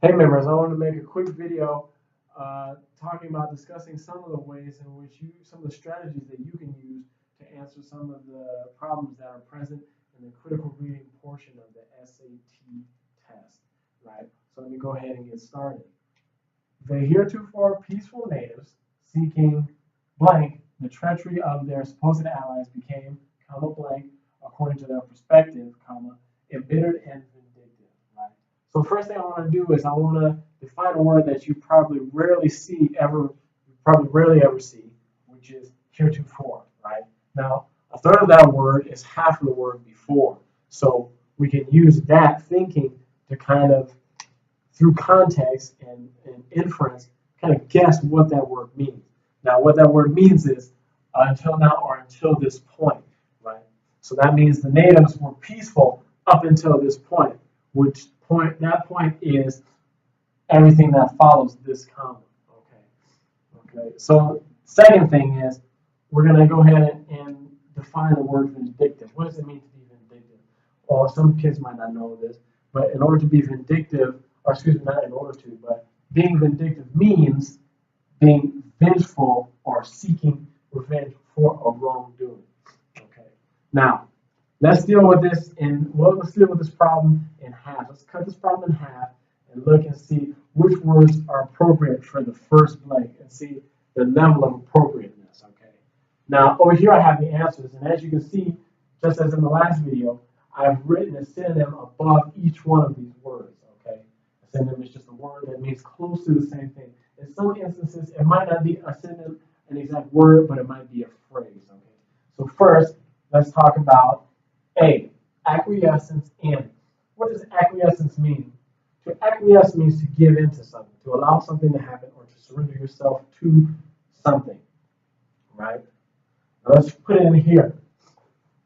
Hey members, I want to make a quick video discussing some of the ways in which some of the strategies that you can use to answer some of the problems that are present in the critical reading portion of the SAT test, right? So let me go ahead and get started. The heretofore peaceful natives seeking blank, the treachery of their supposed allies became, comma blank, according to their perspective, comma, embittered and vindictive, right? So first thing I want to do is I want to define a word that you probably rarely ever see, which is heretofore, right? Now, a third of that word is half of the word before. So we can use that thinking to kind of through context and inference, kind of guess what that word means. Now, what that word means is until now or until this point, right? So that means the natives were peaceful up until this point, that point is everything that follows this comma. Okay. So second thing is we're going to go ahead and define the word vindictive. What does it mean to be vindictive? Well, some kids might not know this, but in order to be vindictive, or excuse me, not in order to, but being vindictive means being vengeful or seeking revenge for a wrongdoing. Okay. Now, let's deal with this let's deal with this problem in half. Let's cut this problem in half and look and see which words are appropriate for the first blank and see the level of appropriateness. Okay. Now, over here I have the answers, and as you can see, just as in the last video, I've written a synonym above each one of these words. Okay. A synonym is just a word that means close to the same thing. In some instances, it might not be a synonym, an exact word, but it might be a phrase. Okay. So first, let's talk about A, acquiescence in. What does acquiescence mean? To acquiesce means to give in to something, to allow something to happen, or to surrender yourself to something, right? Now let's put it in here.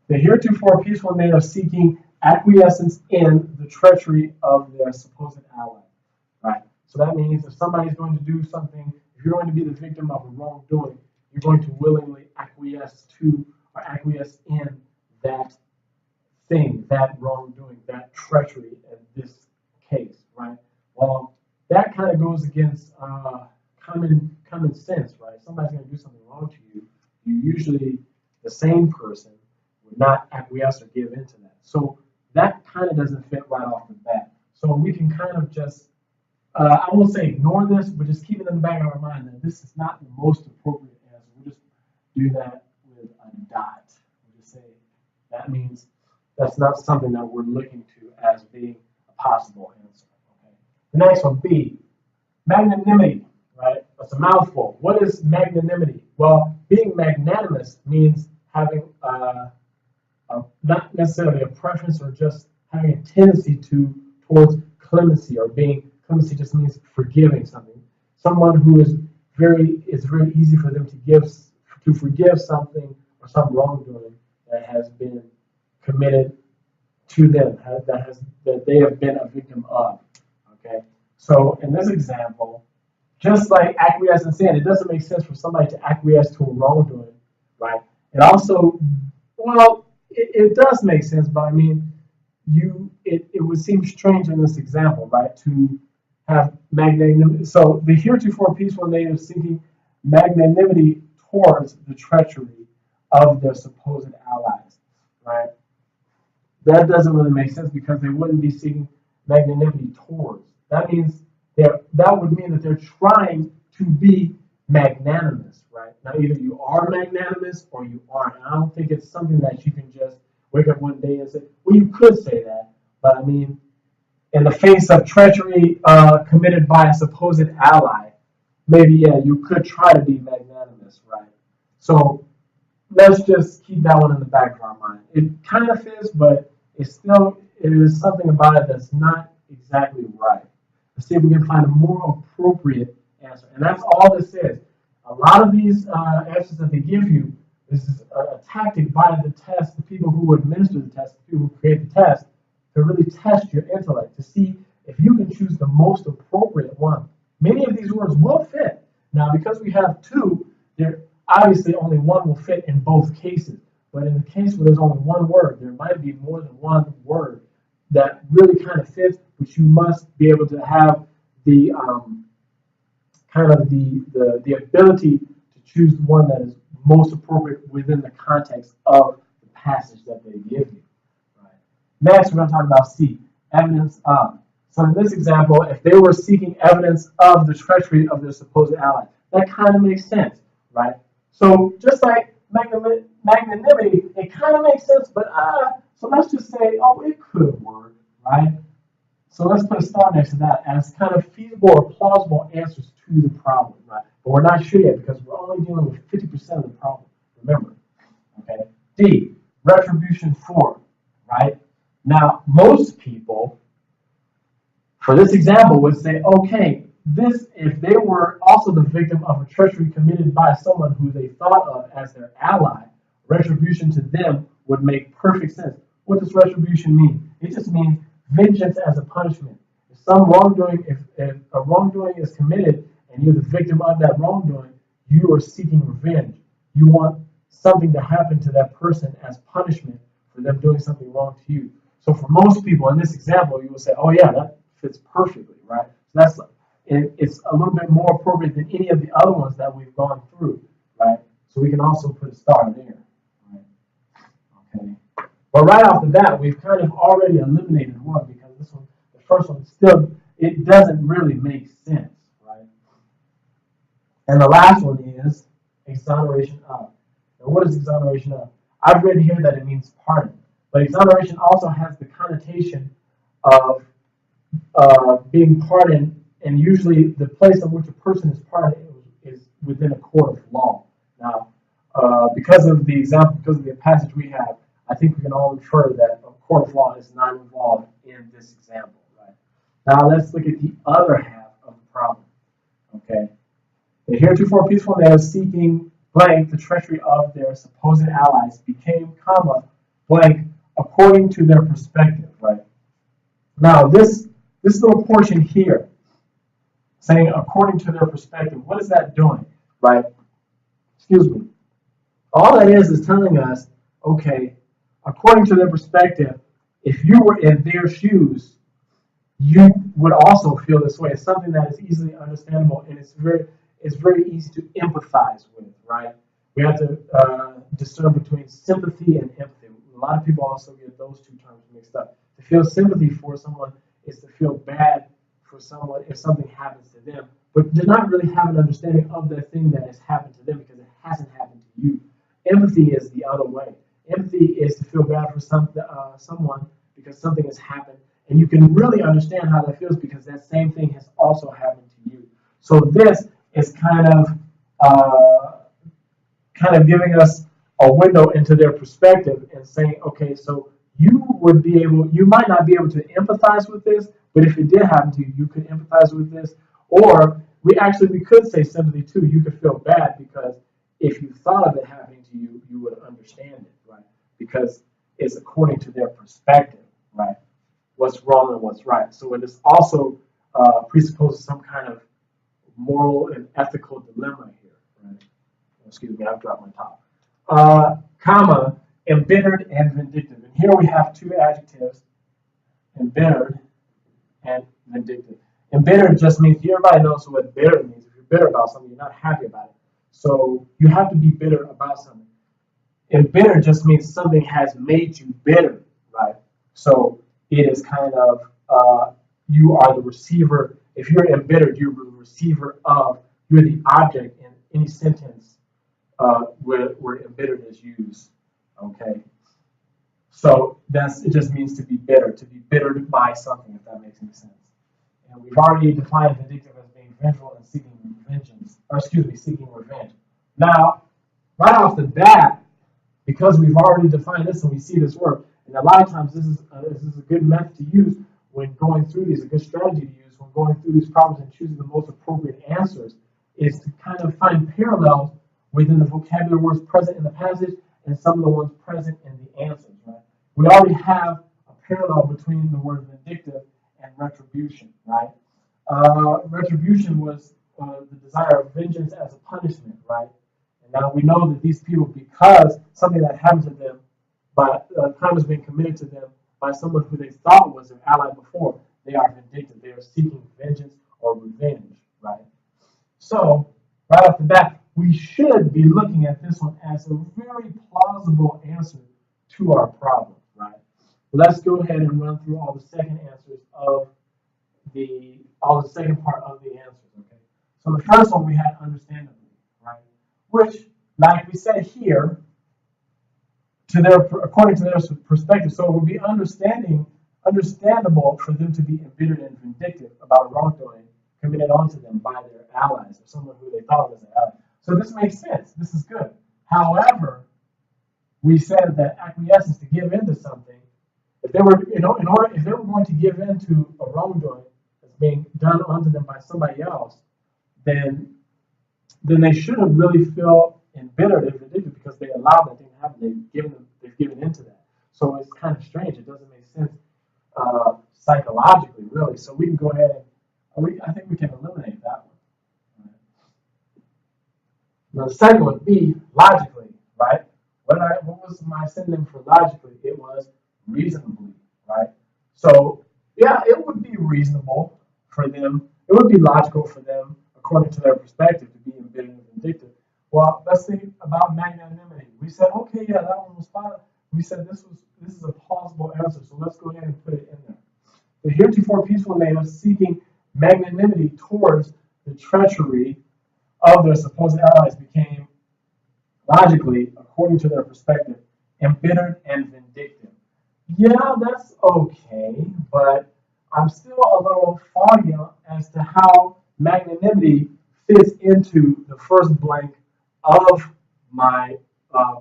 The heretofore peaceful natives seeking acquiescence in the treachery of their supposed ally, right? So that means if somebody's going to do something, if you're going to be the victim of a wrongdoing, you're going to willingly acquiesce to or acquiesce in that thing, that wrongdoing, that treachery in this case, right? Well, that kind of goes against common sense, right? If somebody's going to do something wrong to you, you usually, the same person, would not acquiesce or give into that. So that kind of doesn't fit right off the bat. So we can kind of just, I won't say ignore this, but just keep it in the back of our mind that this is not the most appropriate answer. We'll just do that with a dot. We'll just say that means that's not something that we're looking to as being a possible answer. Okay. The next one, B, magnanimity, right? That's a mouthful. What is magnanimity? Well, being magnanimous means having not necessarily a preference or just having a tendency towards clemency, or clemency just means forgiving something. Someone who is very easy for them to forgive something or some wrongdoing that has been committed to them, that they have been a victim of. Okay, so in this example, just like acquiescence in, it doesn't make sense for somebody to acquiesce to a wrongdoing, right? It also, well, it does make sense, but I mean, it would seem strange in this example, right, to have magnanimity. So the heretofore peaceful natives seeking magnanimity towards the treachery of their supposed allies, right? That doesn't really make sense because they wouldn't be seeking magnanimity towards. That means that would mean that they're trying to be magnanimous, right? Now, either you are magnanimous or you aren't. And I don't think it's something that you can just wake up one day and say, well, you could say that, but I mean, in the face of treachery committed by a supposed ally, maybe, yeah, you could try to be magnanimous, right? So let's just keep that one in the back of our mind. It kind of fits, but it is something about it that's not exactly right. Let's see if we can find a more appropriate answer. And that's all this is. A lot of these answers that they give you, this is a tactic by the test, the people who administer the test, the people who create the test, to really test your intellect, to see if you can choose the most appropriate one. Many of these words will fit. Now, because we have two, there obviously only one will fit in both cases. But in the case where there's only one word, there might be more than one word that really kind of fits, but you must be able to have the kind of the ability to choose one that is most appropriate within the context of the passage that they give you. Right. Next, we're going to talk about C, evidence of. So in this example, if they were seeking evidence of the treachery of their supposed ally, that kind of makes sense, right? So just like magnanimity, it kind of makes sense, but so let's just say, oh, it could work, right? So let's put a star next to that as kind of feasible or plausible answers to the problem, right? But we're not sure yet because we're only dealing with 50% of the problem, remember, okay? D, retribution for, right? Now, most people, for this example, would say, okay, this if they were also the victim of a treachery committed by someone who they thought of as their ally, retribution to them would make perfect sense. What does retribution mean? It just means vengeance as a punishment. If some wrongdoing, if a wrongdoing is committed and you're the victim of that wrongdoing, you are seeking revenge. You want something to happen to that person as punishment for them doing something wrong to you. So for most people in this example, you will say, oh yeah, that fits perfectly, right? So it's a little bit more appropriate than any of the other ones that we've gone through, right? So we can also put a star there, right? Okay. But right off the bat, we've kind of already eliminated one because this one, the first one, still, it doesn't really make sense, right? And the last one is exoneration of. Now, what is exoneration of? I've read here that it means pardon, but exoneration also has the connotation of being pardoned, and usually the place in which a person is pardoned is within a court of law. Now, because of the example, because of the passage we have, I think we can all infer that a court of law is not involved in this example. Right? Now, let's look at the other half of the problem. Okay, the heretofore peaceful natives seeking blank the treachery of their supposed allies became comma blank according to their perspective. Right? Now, this little portion here, saying according to their perspective, what is that doing, right? Excuse me. All that is telling us, okay, according to their perspective, if you were in their shoes, you would also feel this way. It's something that is easily understandable, and it's very easy to empathize with, right? We have to discern between sympathy and empathy. A lot of people also get those two terms mixed up. To feel sympathy for someone is to feel bad for someone if something happens to them, but to not really have an understanding of the thing that has happened to them because it hasn't happened to you. Empathy is the other way. Empathy is to feel bad for someone because something has happened, and you can really understand how that feels because that same thing has also happened to you. So this is kind of giving us a window into their perspective and saying, okay, so you might not be able to empathize with this, but if it did happen to you, you could empathize with this. Or we could say sympathy too. You could feel bad because if you thought of it happening to you, you would understand it, right? Because it's according to their perspective, right? What's wrong and what's right. So it is also presupposes some kind of moral and ethical dilemma here, right? Excuse me, I've dropped my top. Comma, embittered and vindictive. And here we have two adjectives, embittered and vindictive. Embittered just means, everybody knows what bitter means. If you're bitter about something, you're not happy about it. So you have to be bitter about something. Embittered just means something has made you bitter, right? So it is kind of, you are the receiver. If you're embittered, you're the receiver of, you're the object in any sentence where embittered is used, okay? So it just means to be bitter, to be bittered by something, if that makes any sense. And we've already defined vindictive as being vengeful and seeking seeking revenge. Now, right off the bat, because we've already defined this and we see this work, and a lot of times this is a good method to use when going through these, a good strategy to use when going through these problems and choosing the most appropriate answers, is to kind of find parallels within the vocabulary words present in the passage and some of the ones present in the answers, right? We already have a parallel between the word vindictive and retribution, right? Retribution was the desire of vengeance as a punishment, right? And now we know that these people, because something that happened to them, but crime has been committed to them by someone who they thought was an ally before, they are vindictive. They are seeking vengeance or So, right off the bat, we should be looking at this one as a very plausible answer to our problem, right? Let's go ahead and run through all the second answers of all the second part of the answers, okay? So the first one we had understandably, right? Which, like we said here, according to their perspective, so it would be understandable for them to be embittered and vindictive about a wrongdoing committed onto them by their allies or someone who they thought was an ally. So this makes sense. This is good. However, we said that acquiescence, to give in to something, if they were, if they were going to give in to a wrongdoing that's being done onto them by somebody else, then they shouldn't really feel embittered and vindictive because they allowed that thing to happen. They've given into that. So it's kind of strange. It doesn't make sense psychologically, really. So we can go ahead and I think we can eliminate that one. Now the second one, B, logically, right? What was my synonym for logically? It was reasonably, right? So yeah, it would be reasonable for them. It would be logical for them, according to their perspective, to be embittered and vindictive. Well, let's think about magnanimity. We said, okay, yeah, that one was fine. We said this is a plausible answer, so let's go ahead and put it in there. The heretofore peaceful natives seeking magnanimity towards the treachery of their supposed allies became, logically, according to their perspective, embittered and vindictive. Yeah, that's okay, but I'm still a little foggy as to how magnanimity fits into the first blank of my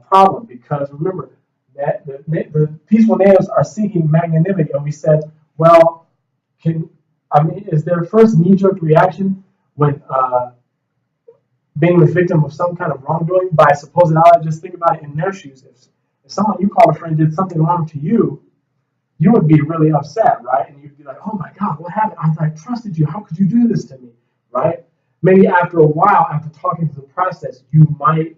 problem, because remember that the peaceful natives are seeking magnanimity, and we said, well, is their first knee-jerk reaction when being the victim of some kind of wrongdoing by a supposed ally? Just think about it in their shoes. If someone you call a friend did something wrong to you, you would be really upset, right? And you'd be like, oh my God, what happened? I trusted you. How could you do this to me, right? Maybe after a while, after talking through the process, you might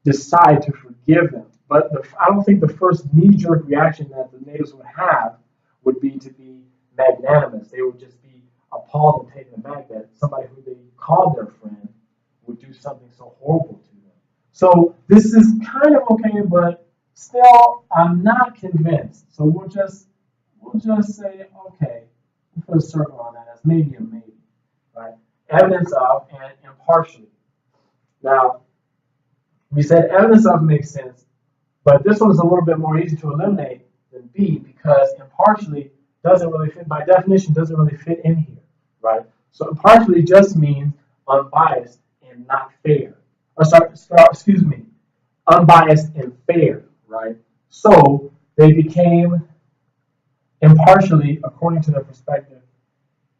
decide to forgive them. But I don't think the first knee-jerk reaction that the natives would have would be to be magnanimous. They would just be appalled and taken aback that somebody who they called their friend would do something so horrible to them. So this is kind of okay, but still, I'm not convinced. So we'll just say, okay, we'll put a circle on that as maybe a maybe, right? Evidence of and impartially. Now, we said evidence of makes sense, but this one is a little bit more easy to eliminate than B because impartially doesn't really fit, by definition, doesn't really fit in here, right? So impartially just means unbiased and not fair. Unbiased and fair, right? So they became impartially, according to their perspective,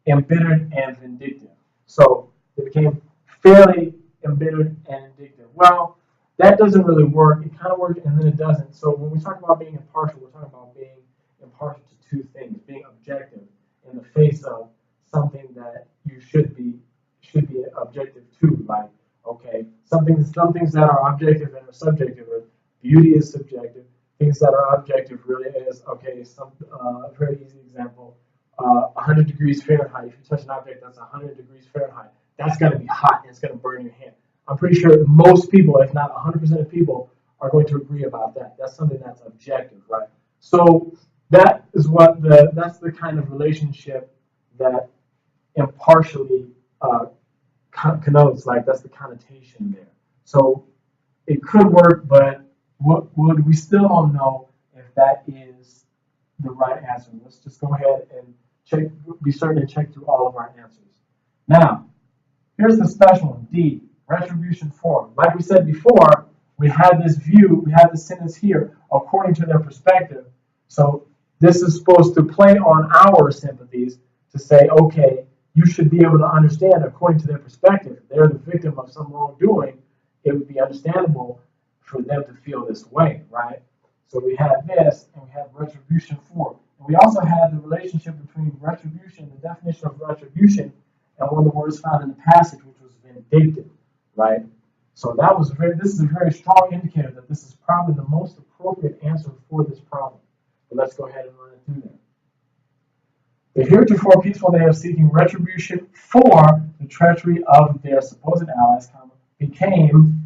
embittered and vindictive. So they became fairly embittered and vindictive. Well, that doesn't really work. It kind of works and then it doesn't. So when we talk about being impartial, we're talking about being impartial to two things: being objective in the face of something that you should be objective to. Like, okay, some things that are objective and are subjective. Beauty is subjective. Things that are objective really is, okay, very easy example. 100 degrees Fahrenheit. If you touch an object that's 100 degrees Fahrenheit, that's going to be hot and it's going to burn your hand. I'm pretty sure most people, if not 100% of people, are going to agree about that. That's something that's objective, right? So that's the kind of relationship that impartially connotes. Like, that's the connotation there. So it could work, but we still don't know if that is the right answer. Let's just go ahead and check, be certain and check through all of our answers. Now, here's the special one, D, retribution form. Like we said before, we had this sentence here, according to their perspective. So this is supposed to play on our sympathies to say, okay, you should be able to understand, according to their perspective, they're the victim of some wrongdoing. It would be understandable for them to feel this way, right? So we have this, and we have retribution form. And we also have the relationship between retribution, the definition of retribution, and one of the words found in the passage, which was vindictive, right? So this is a very strong indicator that this is probably the most appropriate answer for this problem. But let's go ahead and run it through there. The heretofore peaceful natives seeking retribution for the treachery of their supposed allies, became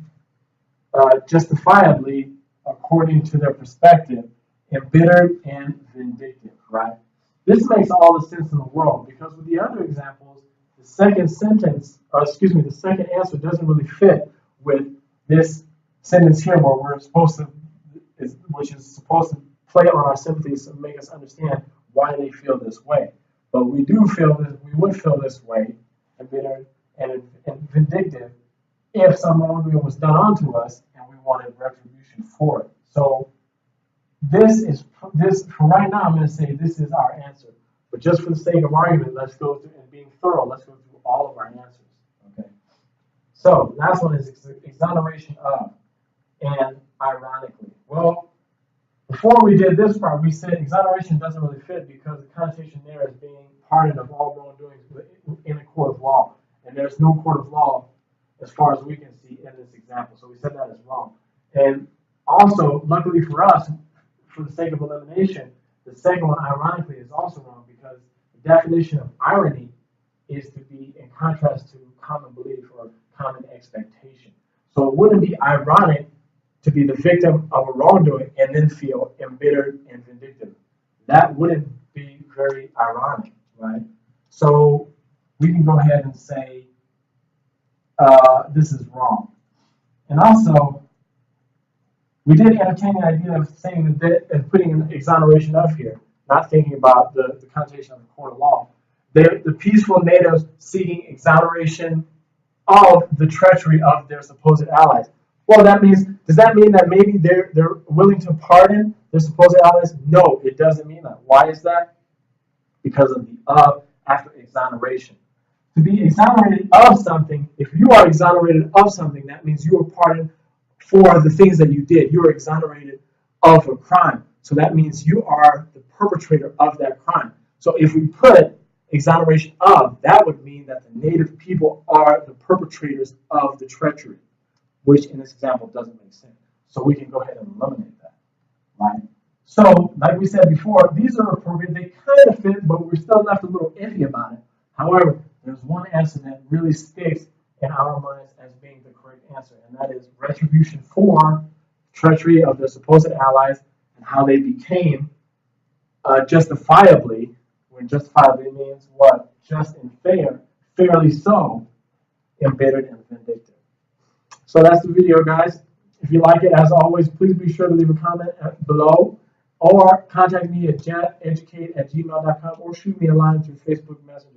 justifiably, according to their perspective, embittered and vindictive, right? This makes all the sense in the world because with the other examples, the second sentence, or excuse me, the second answer doesn't really fit with this sentence here where we're supposed to, which is supposed to play on our sympathies and make us understand why they feel this way. But we do feel that we would feel this way, embittered and vindictive, if some wrongdoing was done onto us and we wanted retribution for it. So this for right now, I'm going to say this is our answer. But just for the sake of argument, let's go through and being thorough, let's go through all of our answers. Okay. So last one is exoneration of, and ironically. Well, before we did this part, we said exoneration doesn't really fit because the connotation there is being pardoned of all wrongdoings in a court of law. And there's no court of law as far as we can see in this example. So we said that is wrong. And also, luckily for us, for the sake of elimination, the second one, ironically, is also wrong because the definition of irony is to be in contrast to common belief or common expectation. So it wouldn't be ironic to be the victim of a wrongdoing and then feel embittered and vindictive. That wouldn't be very ironic, right? So we can go ahead and say this is wrong. And also, we did entertain the idea of saying that and putting an exoneration of here, not thinking about the connotation of the court of law. The peaceful natives seeking exoneration of the treachery of their supposed allies. Well, does that mean that maybe they're willing to pardon their supposed allies? No, it doesn't mean that. Why is that? Because of the of after exoneration. To be exonerated of something, if you are exonerated of something, that means you are pardoned for the things that you did. You are exonerated of a crime. So that means you are the perpetrator of that crime. So if we put exoneration of, that would mean that the native people are the perpetrators of the treachery, which in this example doesn't make sense. So we can go ahead and eliminate that, right? So, like we said before, these are appropriate. They kind of fit, but we're still left a little iffy about it. However, there's one answer that really sticks in our minds as being the correct answer, and that is retribution for treachery of their supposed allies and how they became justifiably, when justifiably means what? Just and fair, fairly so, embittered and vindictive. So that's the video, guys. If you like it, as always, please be sure to leave a comment below or contact me at jeteducate@gmail.com or shoot me a line through Facebook Messenger.